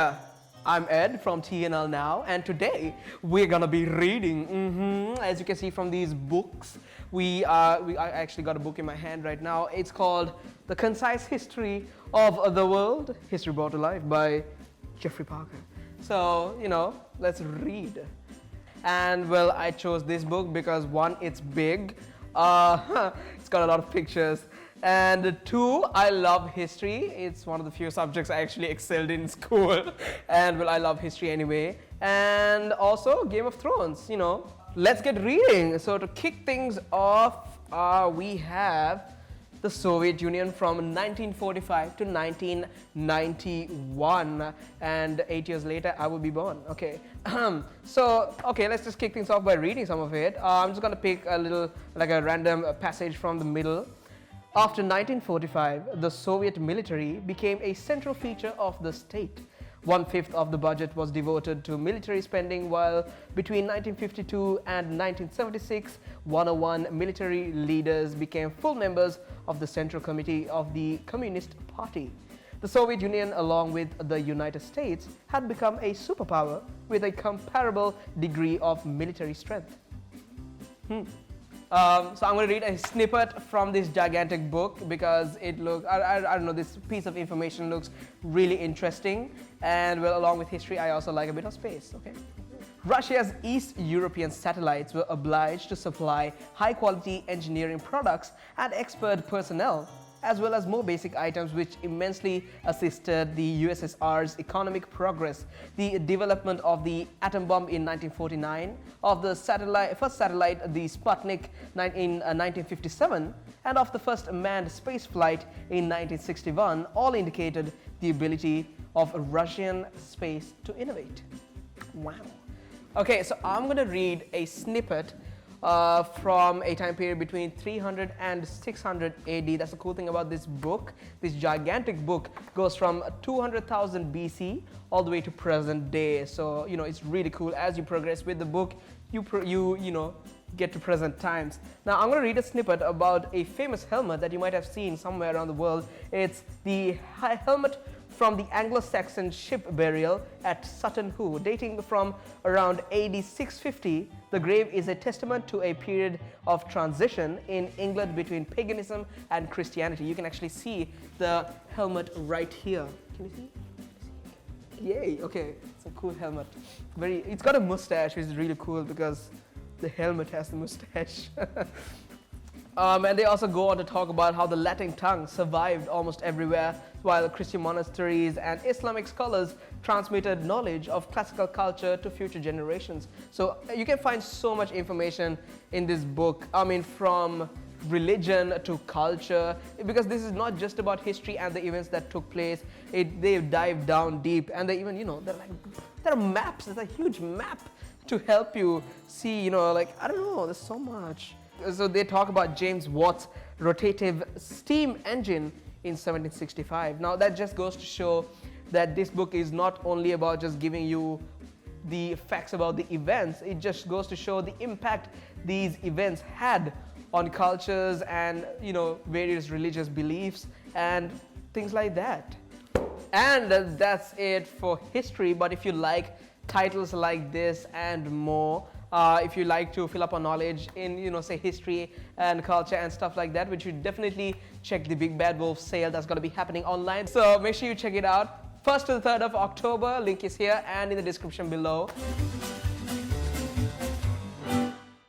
there, I'm Ed from TNL Now, and today we're gonna be reading. As you can see from these books, I actually got a book in my hand right now. It's called The Concise History of the World, History Brought to Life by Jeffrey Parker. So, let's read. And well, I chose this book because one, it's big, it's got a lot of pictures, and two, I love history. It's one of the few subjects I actually excelled in school, and well, I love history anyway. And also Game of Thrones, Let's get reading. So to kick things off, we have the Soviet Union from 1945 to 1991, and 8 years later I will be born. Okay, let's just kick things off by reading some of it. I'm just gonna pick a random passage from the middle. After 1945, the Soviet military became a central feature of the state. 1/5 of the budget was devoted to military spending, while between 1952 and 1976, 101 military leaders became full members of the Central Committee of the Communist Party. The Soviet Union, along with the United States, had become a superpower with a comparable degree of military strength. So I'm going to read a snippet from this gigantic book because it looks, I don't know, this piece of information looks really interesting. And well, along with history, I also like a bit of space, okay? Russia's East European satellites were obliged to supply high-quality engineering products and expert personnel, as well as more basic items which immensely assisted the USSR's economic progress. The development of the atom bomb in 1949, of the first satellite, the Sputnik, in 1957, and of the first manned space flight in 1961 all indicated the ability of Russian space to innovate. Wow. Okay, so I'm going to read a snippet from a time period between 300 and 600 AD. That's the cool thing about this book. This gigantic book goes from 200,000 BC all the way to present day. So, it's really cool. As you progress with the book, you get to present times. Now, I'm going to read a snippet about a famous helmet that you might have seen somewhere around the world. It's the helmet from the Anglo-Saxon ship burial at Sutton Hoo, dating from around AD 650. The grave is a testament to a period of transition in England between paganism and Christianity. You can actually see the helmet right here. Can you see? Yay, okay, it's a cool helmet. It's got a mustache, which is really cool because the helmet has the mustache. And they also go on to talk about how the Latin tongue survived almost everywhere, while Christian monasteries and Islamic scholars transmitted knowledge of classical culture to future generations. So you can find so much information in this book. from religion to culture, because this is not just about history and the events that took place. They dive down deep, and they even, there are maps. There's a huge map to help you see, I don't know, there's so much. So they talk about James Watt's rotative steam engine in 1765. Now that just goes to show that this book is not only about just giving you the facts about the events, it just goes to show the impact these events had on cultures and, various religious beliefs and things like that. And that's it for history. But if you like titles like this and more, if you like to fill up on knowledge in, say history and culture and stuff like that, which you definitely check the Big Bad Wolf sale that's going to be happening online. So make sure you check it out. 1st to the 3rd of October, link is here and in the description below.